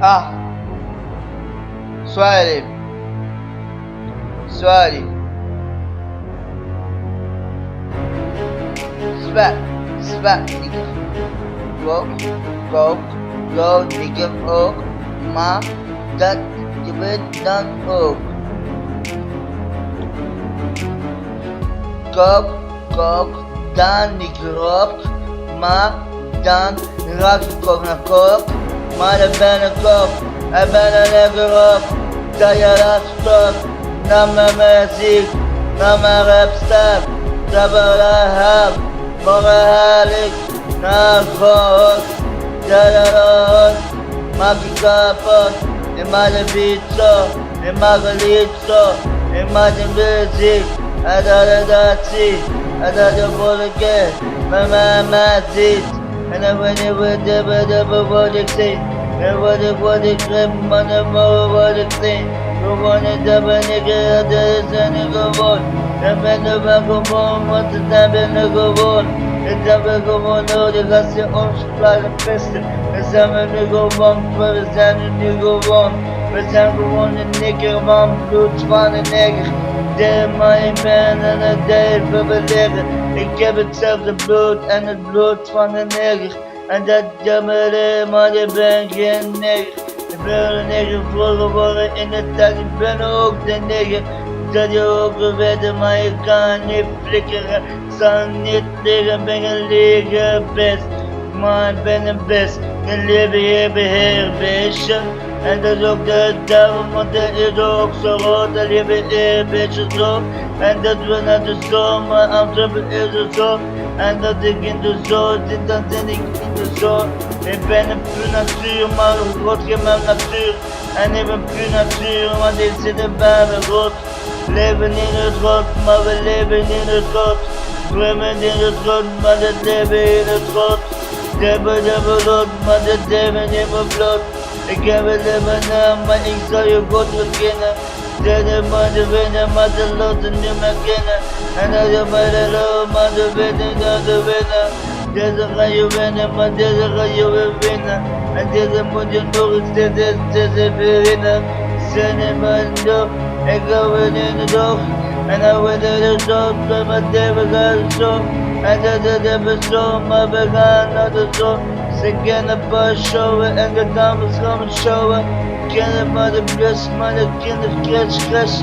Ah, Swahili, Swahili, Swat, Swat, nigga. Go, nigga, ma, dat, je weet dan ook. Kok, dan nigga rock, ma, dan raak ik ook naar kok. Maar ik ben een kop, ik ben een lekker op. Dat je dat stopt, naar mijn muziek, naar mijn rapstad. Dat wil ik heb, morgen haal ik naar God. Dat je dat maak ik kapot. Ik maak een beat zo, ik maak een lied zo. Ik maak een muziek, en dat je dat ziet. En dat je volgende keer met mij ziet. En dan wanneer we de wat ik zie. En wat ik grip, mannen mogen wat ik zie. Gewonnen, dat ben ik er, dat is en ik gewoon. En ben er wel gewoon, want dan ben ik gewoon. En dat ben ik gewoon nodig als je ons vlaggen pesten. We zijn we nu gewoon, we zijn er nu gewoon. We zijn gewoon een nigger, man, bloed van een nigger. De mijn man en het leven beleren. Ik heb hetzelfde bloed en het bloed van een nigger. En dat jammer, maar je bent geen nigger. Ik ben een nigger geworden in de tijd, ik ben ook de nigger. Dat je ook weet, maar je kan niet flikkeren. Zal niet liggen, ben een lege best. Maar ik ben een best, een leven hier beheer, beestje. En dat is ook de duivel, want dat is ook zo rood, dat leven hier een beetje zo. En dat we naar de zomer, Amsterdam is het zo. En dat ik in de zon zit, dan zit ik in de zon. Ik ben een puur natuur, maar God geeft me natuur. En ik ben puur natuur, want ik zit er bij mijn God. Leven in het rot, maar we leven in het rot. Klimmen in het rot, maar we leven in het rot. Hebben rot, maar dat leven in mijn bloed. Ik heb het leven naam, maar ik zal je God bekennen. Derde maar de winnen, maar de loten niet meer kennen. En als je bij de loop, maar de winnen, dat de winnen. Deze ga je winnen, maar deze ga je weer winnen. En deze moet je nog eens, deze weer winnen. Zijn in mijn dood, ik ga weer in de dood. En dan wordt het zo, maar deze gaat zo. En dat is de persoon, maar we gaan naar de zon. Ze kennen pas showen en de dames gaan me showen. Kennen maar de blus, maar de kinderen crash.